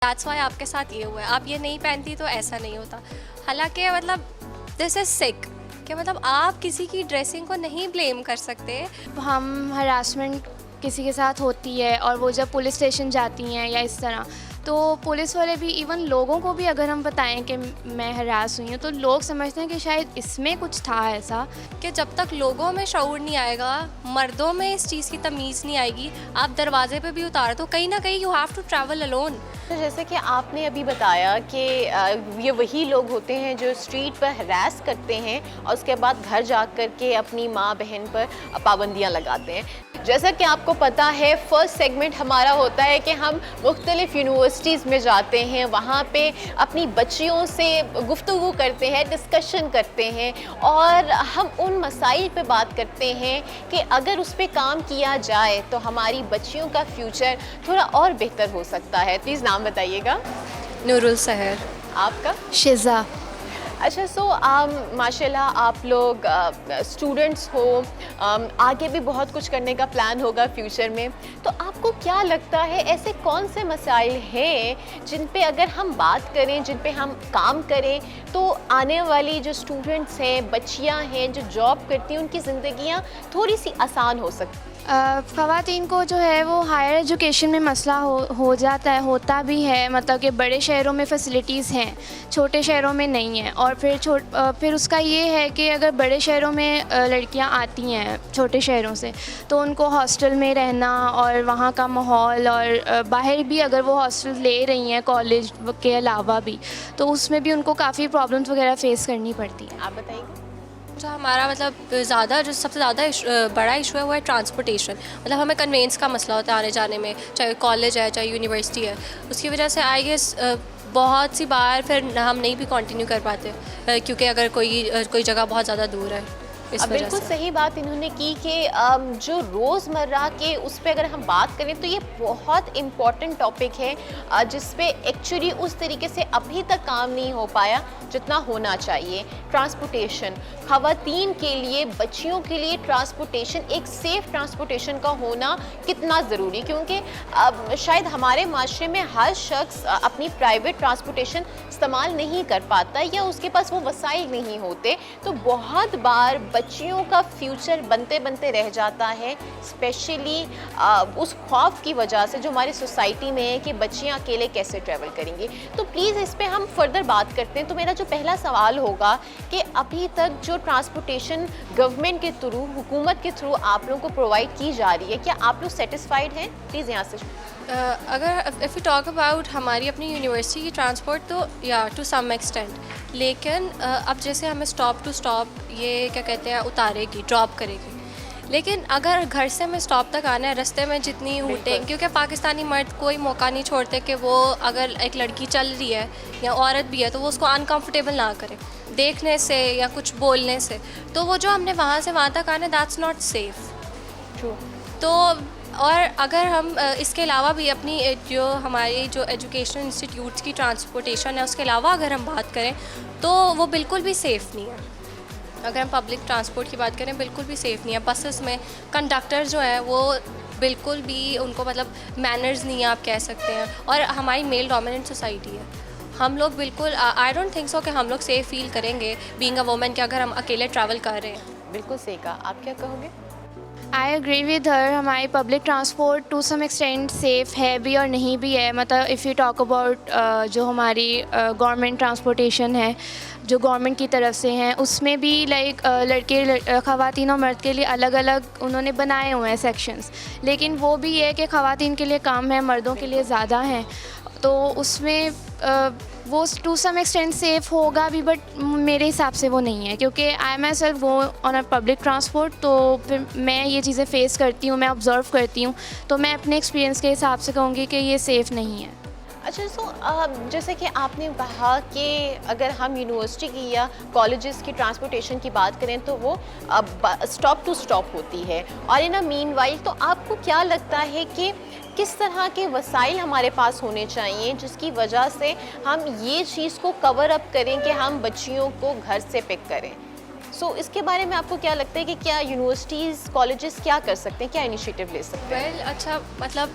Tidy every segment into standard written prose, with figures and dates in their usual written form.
That's why आपके साथ ये हुआ है, आप ये नहीं पहनती तो ऐसा नहीं होता। हालांकि मतलब दिस इज सिक कि मतलब आप किसी की ड्रेसिंग को नहीं ब्लेम कर सकते। हम हरासमेंट किसी के साथ होती है और वो जब पुलिस स्टेशन जाती हैं या इस तरह, तो पुलिस वाले भी, इवन लोगों को भी अगर हम बताएं कि मैं हरास हुई हूँ, तो लोग समझते हैं कि शायद इसमें कुछ था ऐसा। कि जब तक लोगों में शऊर नहीं आएगा, मर्दों में इस चीज़ की तमीज़ नहीं आएगी, आप दरवाजे पे भी उतार तो कहीं ना कहीं you have to travel alone. तो जैसे कि आपने अभी बताया कि ये वही लोग होते हैं जो स्ट्रीट पर हरास करते हैं और उसके बाद घर जा कर के अपनी माँ बहन पर पाबंदियाँ लगाते हैं। जैसा कि आपको पता है, फर्स्ट सेगमेंट हमारा होता है कि हम मुख्तलिफ़ यूनिवर्सिटीज़ में जाते हैं, वहाँ पे अपनी बच्चियों से गुफ्तगू करते हैं, डिस्कशन करते हैं और हम उन मसाइल पे बात करते हैं कि अगर उस पर काम किया जाए तो हमारी बच्चियों का फ्यूचर थोड़ा और बेहतर हो सकता है। प्लीज़ नाम बताइएगा। नूरुल सहर। आपका? शिज़ा। अच्छा, सो माशाल्लाह आप लोग स्टूडेंट्स हो, आगे भी बहुत कुछ करने का प्लान होगा फ्यूचर में, तो आपको क्या लगता है ऐसे कौन से मसाइल हैं जिन पे अगर हम बात करें, जिन पे हम काम करें, तो आने वाली जो स्टूडेंट्स हैं, बच्चियां हैं जो जॉब करती हैं, उनकी ज़िंदगियां थोड़ी सी आसान हो सकती? ख़वातीन को जो है वो हायर एजुकेशन में मसला हो जाता है, होता भी है, मतलब कि बड़े शहरों में फ़ैसिलिटीज़ हैं, छोटे शहरों में नहीं है। और फिर उसका ये है कि अगर बड़े शहरों में लड़कियां आती हैं छोटे शहरों से, तो उनको हॉस्टल में रहना और वहाँ का माहौल, और बाहर भी अगर वो हॉस्टल ले रही हैं कॉलेज के अलावा भी, तो उसमें भी उनको काफ़ी प्रॉब्लम्स वगैरह फ़ेस करनी पड़ती है। आप बताइएगा। जो हमारा मतलब ज़्यादा जो सबसे ज़्यादा बड़ा इशू है वो है ट्रांसपोर्टेशन। मतलब हमें कन्वेंस का मसला होता है आने जाने में, चाहे कॉलेज है चाहे यूनिवर्सिटी है। उसकी वजह से आई गेस बहुत सी बार फिर हम नहीं भी कंटिन्यू कर पाते, क्योंकि अगर कोई जगह बहुत ज़्यादा दूर है। इस वजह बिल्कुल से सही बात इन्होंने की कि जो रोज़मर्रा के उस पे अगर हम बात करें तो ये बहुत इम्पॉर्टेंट टॉपिक है जिस पे एक्चुअली उस तरीके से अभी तक काम नहीं हो पाया जितना होना चाहिए। ट्रांसपोर्टेशन, ख़वातीन के लिए, बच्चियों के लिए ट्रांसपोर्टेशन, एक सेफ़ ट्रांसपोर्टेशन का होना कितना ज़रूरी, क्योंकि शायद हमारे माशरे में हर शख्स अपनी प्राइवेट ट्रांसपोर्टेशन इस्तेमाल नहीं कर पाता या उसके पास वो वसाइल नहीं होते, तो बहुत बार बच्चियों का फ्यूचर बनते बनते रह जाता है, स्पेशली उस खौफ की वजह से जो हमारी सोसाइटी में है कि बच्चियां अकेले कैसे ट्रैवल करेंगी। तो प्लीज़ इस पे हम फर्दर बात करते हैं। तो मेरा जो पहला सवाल होगा कि अभी तक जो ट्रांसपोर्टेशन गवर्नमेंट के थ्रू, हुकूमत के थ्रू आप लोगों को प्रोवाइड की जा रही है, क्या आप लोग सेटिस्फाइड हैं? प्लीज़ यहाँ से। अगर इफ़ यू टॉक अबाउट हमारी अपनी यूनिवर्सिटी की ट्रांसपोर्ट, तो या टू सम एक्सटेंट, लेकिन अब जैसे हमें स्टॉप टू स्टॉप ये क्या कहते हैं उतारेगी, ड्रॉप करेगी, लेकिन अगर घर से हमें स्टॉप तक आना है, रास्ते में जितनी हूटें, क्योंकि पाकिस्तानी मर्द कोई मौका नहीं छोड़ते कि वो अगर एक लड़की चल रही है या औरत भी है तो वो उसको अनकम्फर्टेबल ना करे देखने से या कुछ बोलने से। तो वो जो हमने वहाँ से वहाँ तक आना, दैट्स नॉट सेफ़। ट्रू। तो और अगर हम इसके अलावा भी अपनी जो हमारी जो एजुकेशनल इंस्टीट्यूट्स की ट्रांसपोर्टेशन है उसके अलावा अगर हम बात करें तो वो बिल्कुल भी सेफ़ नहीं है। अगर हम पब्लिक ट्रांसपोर्ट की बात करें, बिल्कुल भी सेफ़ नहीं है। बसेस में कंडक्टर जो है वो बिल्कुल भी, उनको मतलब मैनर्स नहीं है आप कह सकते हैं। और हमारी मेल डोमिनेंट सोसाइटी है, हम लोग बिल्कुल आई डोंट थिंक सो कि हम लोग सेफ़ फील करेंगे बीइंग अ वुमन कि अगर हम अकेले ट्रैवल कर रहे हैं। बिल्कुल सही कहा। आप क्या कहोगे? I agree with her. हमारी public transport to some extent safe है भी और नहीं भी है। मतलब इफ़ यू टॉक अबाउट जो हमारी गवर्नमेंट ट्रांसपोर्टेशन है जो गवर्नमेंट की तरफ से हैं, उसमें भी लाइक लड़के ख़वातीन और मर्द के लिए अलग अलग उन्होंने बनाए हुए हैं सेक्शंस, लेकिन वो भी है कि ख़वातीन के लिए कम है, मर्दों के लिए ज़्यादा हैं। तो उसमें वो टू सम एक्सटेंट सेफ़ होगा भी, बट मेरे हिसाब से वो नहीं है, क्योंकि I myself go on a public transport, तो फिर मैं ये चीज़ें फ़ेस करती हूँ, मैं ऑब्ज़र्व करती हूँ, तो मैं अपने एक्सपीरियंस के हिसाब से कहूँगी कि ये सेफ़ नहीं है। अच्छा, सो जैसे कि आपने कहा कि अगर हम यूनिवर्सिटी की या कॉलेजेस की ट्रांसपोर्टेशन की बात करें तो वो स्टॉप टू स्टॉप होती है, और इन अ मीनवाइल तो आपको क्या लगता है कि किस तरह के वसाइल हमारे पास होने चाहिए जिसकी वजह से हम ये चीज़ को कवर अप करें कि हम बच्चियों को घर से पिक करें? सो इसके बारे में आपको क्या लगता है कि क्या यूनिवर्सिटीज़, कॉलेजेस क्या कर सकते हैं, क्या इनिशिएटिव ले सकते हैं? वेल, अच्छा, मतलब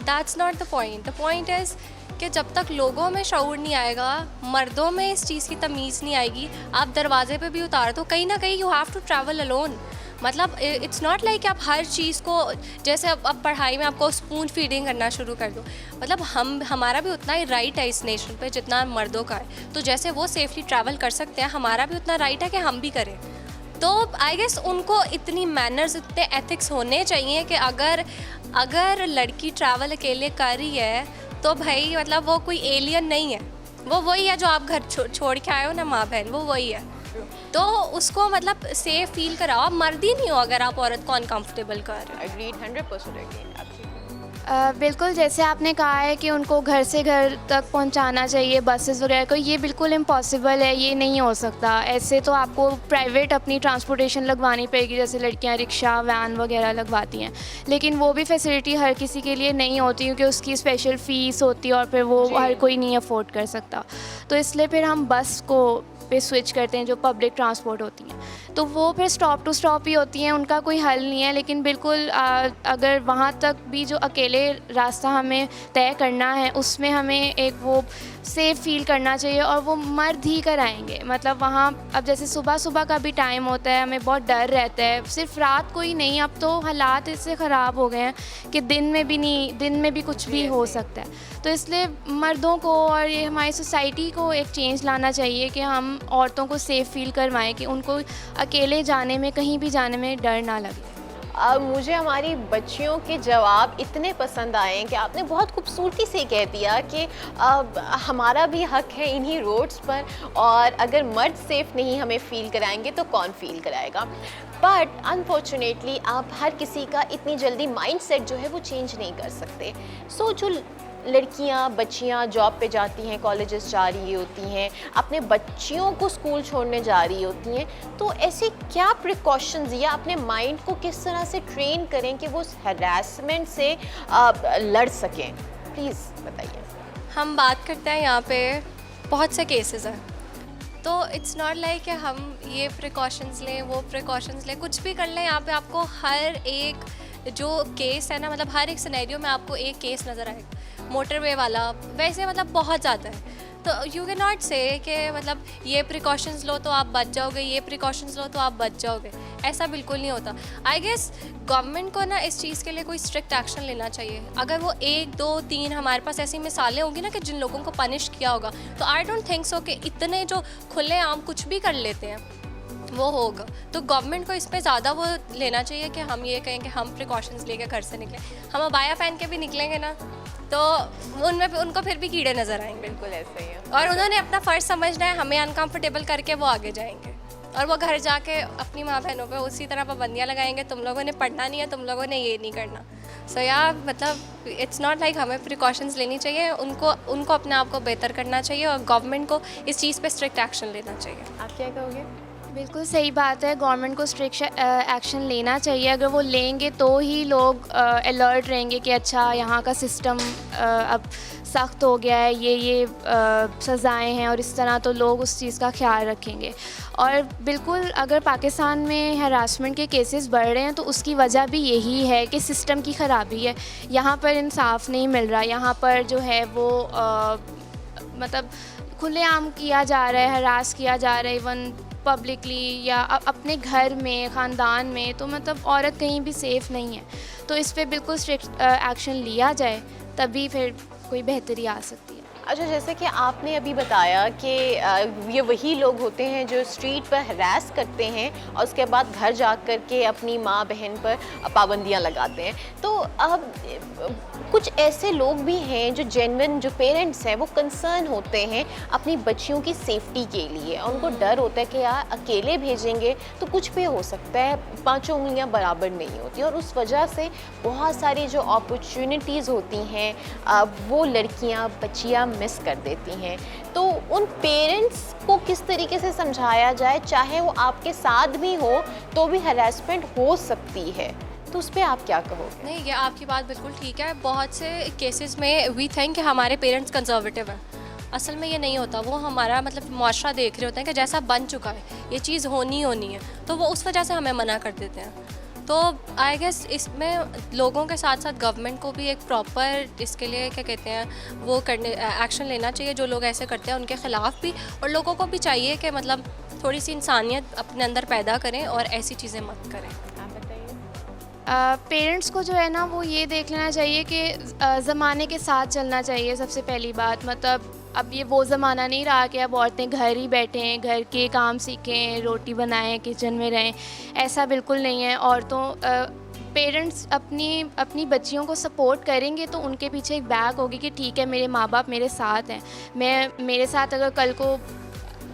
that's not the point. The point is कि जब तक लोगों में शऊर नहीं आएगा, मर्दों में इस चीज़ की तमीज़ नहीं आएगी, आप दरवाजे पे भी उतार दो, कहीं ना कहीं you have to travel alone. मतलब इट्स नॉट लाइक आप हर चीज़ को, जैसे अब पढ़ाई में आपको स्पून फीडिंग करना शुरू कर दो। मतलब हमारा भी उतना ही राइट है इस नेशन पे जितना मर्दों का है। तो जैसे वो सेफली ट्रैवल कर सकते हैं, हमारा भी उतना राइट है कि हम भी करें। तो आई गेस उनको इतनी मैनर्स, इतने एथिक्स होने चाहिए कि अगर लड़की ट्रैवल अकेले कर रही है तो भाई मतलब वो कोई एलियन नहीं है, वो वही है जो आप घर छोड़ के आए हो ना, माँ बहन, वो वही है। तो उसको मतलब सेफ फील कराओ। आप मर्द ही नहीं हो अगर आप औरत को अनकंफर्टेबल कर रहे हो। Agreed, 100% agreed. बिल्कुल, जैसे आपने कहा है कि उनको घर से घर तक पहुंचाना चाहिए बसेस वगैरह को, ये बिल्कुल इम्पॉसिबल है, ये नहीं हो सकता। ऐसे तो आपको प्राइवेट अपनी ट्रांसपोर्टेशन लगवानी पड़ेगी, जैसे लड़कियां रिक्शा वैन वगैरह लगवाती हैं, लेकिन वो भी फैसिलिटी हर किसी के लिए नहीं होती क्योंकि उसकी स्पेशल फ़ीस होती है और फिर वो हर कोई नहीं अफोर्ड कर सकता। तो इसलिए फिर हम बस को पे स्विच करते हैं, जो पब्लिक ट्रांसपोर्ट होती हैं, तो वो फिर स्टॉप टू स्टॉप ही होती हैं, उनका कोई हल नहीं है। लेकिन बिल्कुल अगर वहाँ तक भी जो अकेले रास्ता हमें तय करना है, उसमें हमें एक वो सेफ़ फील करना चाहिए और वो मर्द ही कराएंगे। मतलब वहाँ अब जैसे सुबह का भी टाइम होता है, हमें बहुत डर रहता है, सिर्फ रात को ही नहीं, अब तो हालात इससे ख़राब हो गए हैं कि दिन में भी कुछ भी हो सकता है। तो इसलिए मर्दों को और ये हमारी सोसाइटी को एक चेंज लाना चाहिए कि हम औरतों को सेफ़ फील करवाएं, कि उनको अकेले जाने में, कहीं भी जाने में डर ना लगे। मुझे हमारी बच्चियों के जवाब इतने पसंद आए हैं कि आपने बहुत खूबसूरती से कह दिया कि हमारा भी हक है इन्हीं रोड्स पर, और अगर मर्द सेफ़ नहीं हमें फ़ील कराएंगे तो कौन फ़ील कराएगा। बट अनफॉर्चुनेटली आप हर किसी का इतनी जल्दी माइंडसेट जो है वो चेंज नहीं कर सकते। सो जो लड़कियां, बच्चियां जॉब पे जाती हैं, कॉलेजेस जा रही होती हैं, अपने बच्चियों को स्कूल छोड़ने जा रही होती हैं, तो ऐसे क्या प्रिकॉशंस या अपने माइंड को किस तरह से ट्रेन करें कि वो हैरेसमेंट से लड़ सकें? प्लीज़ बताइए। हम बात करते हैं यहाँ पे बहुत से केसेस हैं, तो इट्स नॉट लाइक कि हम ये प्रिकॉशंस लें, वो प्रिकॉशंस लें, कुछ भी कर लें। यहाँ पे आपको हर एक जो केस है ना, मतलब हर एक सिनेरियो में आपको एक केस नज़र आएगा। मोटरवे वाला वैसे मतलब बहुत ज़्यादा है, तो यू कैन नॉट से कि मतलब ये प्रिकॉशंस लो तो आप बच जाओगे, ये प्रिकॉशंस लो तो आप बच जाओगे, ऐसा बिल्कुल नहीं होता। आई गेस गवर्नमेंट को ना इस चीज़ के लिए कोई स्ट्रिक्ट एक्शन लेना चाहिए। अगर वो 1, 2, 3 हमारे पास ऐसी मिसालें होंगी ना कि जिन लोगों को पनिश किया होगा, तो आई डोंट थिंक सो कि इतने जो खुलेआम कुछ भी कर लेते हैं वो होगा। तो गवर्नमेंट को इस पे ज़्यादा वो लेना चाहिए कि हम ये कहें कि हम प्रिकॉशंस लेके घर से निकलें। हम अबाया पहन के भी निकलेंगे ना तो उनको फिर भी कीड़े नज़र आएंगे। बिल्कुल ऐसा ही है। और उन्होंने अपना फ़र्ज़ समझना है, हमें अनकंफर्टेबल करके वो आगे जाएंगे और वो घर जाके अपनी माँ बहनों पे उसी तरह पाबंदियाँ लगाएंगे, तुम लोगों ने पढ़ना नहीं है, तुम लोगों ने ये नहीं करना। सो या मतलब इट्स नॉट लाइक हमें प्रिकॉशंस लेनी चाहिए, उनको अपने आप को बेहतर करना चाहिए और गवर्नमेंट को इस चीज़ पे स्ट्रिक्ट एक्शन लेना चाहिए। आप क्या कहोगे? बिल्कुल सही बात है, गवर्नमेंट को स्ट्रिक्ट एक्शन लेना चाहिए। अगर वो लेंगे तो ही लोग अलर्ट रहेंगे कि अच्छा यहाँ का सिस्टम अब सख्त हो गया है, ये सज़ाएं हैं, और इस तरह तो लोग उस चीज़ का ख्याल रखेंगे। और बिल्कुल अगर पाकिस्तान में हरासमेंट के केसेस बढ़ रहे हैं तो उसकी वजह भी यही है कि सिस्टम की ख़राबी है। यहाँ पर इंसाफ नहीं मिल रहा, यहाँ पर जो है वो मतलब खुलेआम किया जा रहा है, हरास किया जा रहा है, इवन पब्लिकली या अपने घर में, ख़ानदान में, तो मतलब औरत कहीं भी सेफ़ नहीं है। तो इस पे बिल्कुल स्ट्रिक्ट एक्शन लिया जाए, तभी फिर कोई बेहतरी आ सकती है। अच्छा, जैसे कि आपने अभी बताया कि ये वही लोग होते हैं जो स्ट्रीट पर हरास करते हैं और उसके बाद घर जा कर के अपनी माँ बहन पर पाबंदियाँ लगाते हैं। तो अब कुछ ऐसे लोग भी हैं जो जेन्युइन, जो पेरेंट्स हैं, वो कंसर्न होते हैं अपनी बच्चियों की सेफ्टी के लिए। उनको डर होता है कि यार अकेले भेजेंगे तो कुछ भी हो सकता है, पांचों उंगलियां बराबर नहीं होती, और उस वजह से बहुत सारी जो अपॉर्चुनिटीज़ होती हैं वो लड़कियां, बच्चियां मिस कर देती हैं। तो उन पेरेंट्स को किस तरीके से समझाया जाए, चाहे वो आपके साथ भी हो तो भी हरासमेंट हो सकती है, तो उस पर आप क्या कहोगे? नहीं, ये आपकी बात बिल्कुल ठीक है। बहुत से केसेस में वी थिंक कि हमारे पेरेंट्स कंजर्वेटिव हैं, असल में ये नहीं होता। वो हमारा मतलब मुआशरा देख रहे होते हैं कि जैसा बन चुका है ये चीज़ होनी है, तो वो उस वजह से हमें मना कर देते हैं। तो आई गेस इसमें लोगों के साथ साथ गवर्नमेंट को भी एक प्रॉपर इसके लिए क्या कहते हैं वो करने एक्शन लेना चाहिए। जो लोग ऐसे करते हैं उनके ख़िलाफ़ भी, और लोगों को भी चाहिए कि मतलब थोड़ी सी इंसानियत अपने अंदर पैदा करें और ऐसी चीज़ें मत करें। आप बताइए। पेरेंट्स को जो है ना वो ये देख लेना चाहिए कि ज़माने के साथ चलना चाहिए। सबसे पहली बात मतलब अब ये वो ज़माना नहीं रहा कि अब औरतें घर ही बैठें, घर के काम सीखें, रोटी बनाएं, किचन में रहें, ऐसा बिल्कुल नहीं है। औरतों पेरेंट्स अपनी बच्चियों को सपोर्ट करेंगे तो उनके पीछे एक बैक होगी कि ठीक है मेरे माँ बाप मेरे साथ हैं, मेरे साथ अगर कल को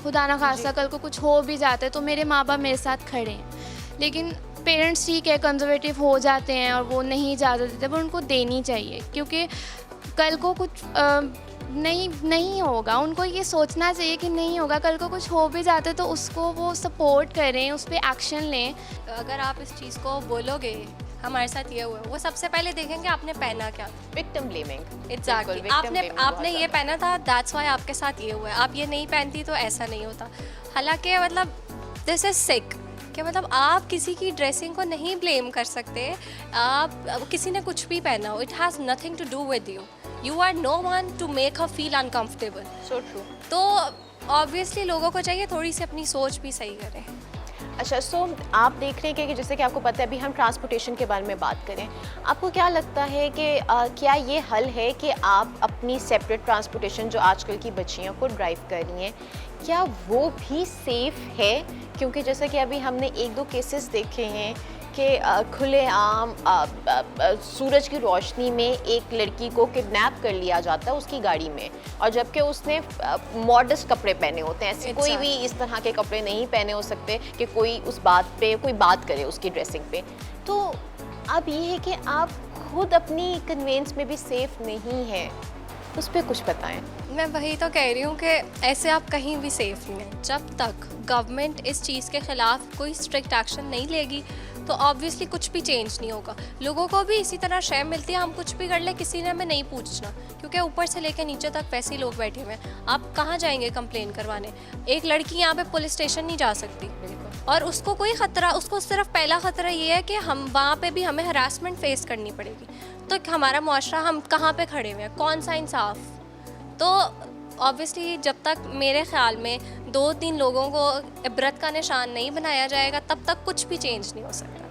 खुदा ना खास्ता कल को कुछ हो भी जाता है तो मेरे माँ बाप मेरे साथ खड़े हैं। लेकिन पेरेंट्स ठीक है कंजर्वेटिव हो जाते हैं और वो नहीं इजाज़त देते, पर उनको देनी चाहिए क्योंकि कल को कुछ नहीं होगा। उनको ये सोचना चाहिए कि नहीं होगा, कल को कुछ हो भी जाता है तो उसको वो सपोर्ट करें, उस पर एक्शन लें। अगर आप इस चीज़ को बोलोगे हमारे साथ ये हुआ, वो सबसे पहले देखेंगे आपने पहना क्या। Victim blaming. एग्जैक्टली, आपने ये पहना था, दैट्स वाई आपके साथ ये हुआ है। आप ये नहीं पहनती तो ऐसा नहीं होता। हालांकि मतलब दिस इज़ सिक कि मतलब आप किसी की ड्रेसिंग को नहीं ब्लेम कर सकते। आप किसी ने कुछ भी पहना हो, it has nothing to do with you are no one to make her feel uncomfortable. So true. तो ऑब्वियसली लोगों को चाहिए थोड़ी सी अपनी सोच भी सही करें। अच्छा, सो आप देख रहे हैं कि जैसे कि आपको पता है अभी हम ट्रांसपोर्टेशन के बारे में बात करें, आपको क्या लगता है कि क्या ये हल है कि आप अपनी सेपरेट ट्रांसपोर्टेशन जो आजकल की बच्चियों को ड्राइव कर रही हैं, क्या वो भी सेफ़ है? क्योंकि जैसा कि अभी हमने 1-2 केसेस देखे हैं कि खुलेआम सूरज की रोशनी में एक लड़की को किडनैप कर लिया जाता है उसकी गाड़ी में, और जबकि उसने मॉडस्ट कपड़े पहने होते हैं। ऐसे कोई भी इस तरह के कपड़े नहीं पहने हो सकते कि कोई उस बात पे कोई बात करे उसकी ड्रेसिंग पे। तो अब ये है कि आप खुद अपनी कन्वेंस में भी सेफ़ नहीं है, उस पर कुछ बताएं। मैं वही तो कह रही हूँ कि ऐसे आप कहीं भी सेफ़ नहीं हैं। जब तक गवर्नमेंट इस चीज़ के ख़िलाफ़ कोई स्ट्रिक्ट एक्शन नहीं लेगी तो ऑब्वियसली कुछ भी चेंज नहीं होगा। लोगों को भी इसी तरह शर्म मिलती है, हम कुछ भी कर ले किसी ने हमें नहीं पूछना, क्योंकि ऊपर से लेकर नीचे तक वैसे ही लोग बैठे हुए हैं। आप कहाँ जाएंगे कंप्लेन करवाने? एक लड़की यहाँ पे पुलिस स्टेशन नहीं जा सकती, और उसको कोई ख़तरा, उसको सिर्फ पहला ख़तरा ये है कि हम वहाँ पे भी हमें हरासमेंट फेस करनी पड़ेगी। तो हमारा मुआशरा, हम कहाँ पे खड़े हुए हैं, कौन सा इंसाफ? तो ऑब्वियसली जब तक मेरे ख़्याल में 2-3 लोगों को इबरत का निशान नहीं बनाया जाएगा तब तक कुछ भी चेंज नहीं हो सकता।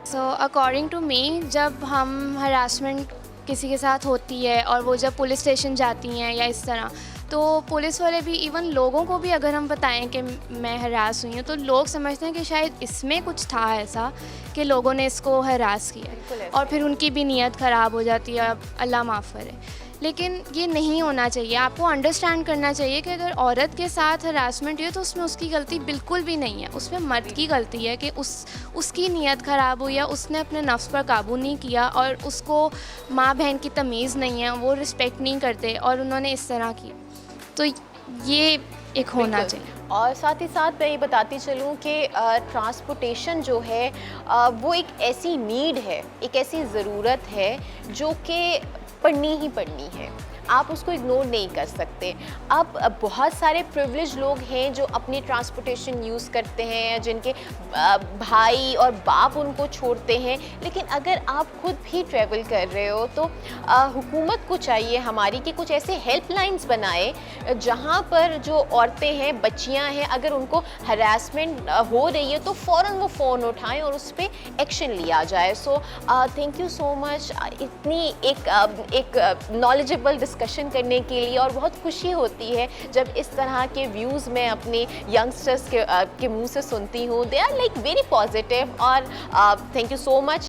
सो अकॉर्डिंग टू मी, जब हम हरासमेंट किसी के साथ होती है और वो जब पुलिस स्टेशन जाती हैं या इस तरह, तो पुलिस वाले भी, इवन लोगों को भी अगर हम बताएं कि मैं हरास हुई हूँ तो लोग समझते हैं कि शायद इसमें कुछ था ऐसा कि लोगों ने इसको हरास किया, और फिर उनकी भी नीयत ख़राब हो जाती है। अब अल्लाह माफ़ करे, लेकिन ये नहीं होना चाहिए। आपको अंडरस्टैंड करना चाहिए कि अगर औरत के साथ हरासमेंट हुई तो उसमें उसकी गलती बिल्कुल भी नहीं है, उसमें मर्द की गलती है कि उसकी नीयत ख़राब हुई, या उसने अपने नफ्स पर काबू नहीं किया, और उसको माँ बहन की तमीज़ नहीं है, वो रिस्पेक्ट नहीं करते और उन्होंने इस तरह किया। तो ये एक होना चाहिए। और साथ ही साथ मैं ये बताती चलूँ कि ट्रांसपोर्टेशन जो है वो एक ऐसी नीड है, एक ऐसी ज़रूरत है जो कि पढ़नी ही पढ़नी है, आप उसको इग्नोर नहीं कर सकते। अब बहुत सारे प्रिविलेज लोग हैं जो अपनी ट्रांसपोर्टेशन यूज़ करते हैं, जिनके भाई और बाप उनको छोड़ते हैं, लेकिन अगर आप खुद भी ट्रैवल कर रहे हो तो हुकूमत को चाहिए हमारी कि कुछ ऐसे हेल्पलाइंस बनाए जहां पर जो औरतें हैं, बच्चियां हैं, अगर उनको हरासमेंट हो रही है तो फ़ौरन वो फ़ोन उठाएं और उस पर एक्शन लिया जाए। So thank you so much इतनी एक नॉलेजेबल डिस्कशन करने के लिए, और बहुत खुशी होती है जब इस तरह के व्यूज़ मैं अपने यंगस्टर्स के मुंह से सुनती हूँ। They are like very positive, और थैंक यू सो मच।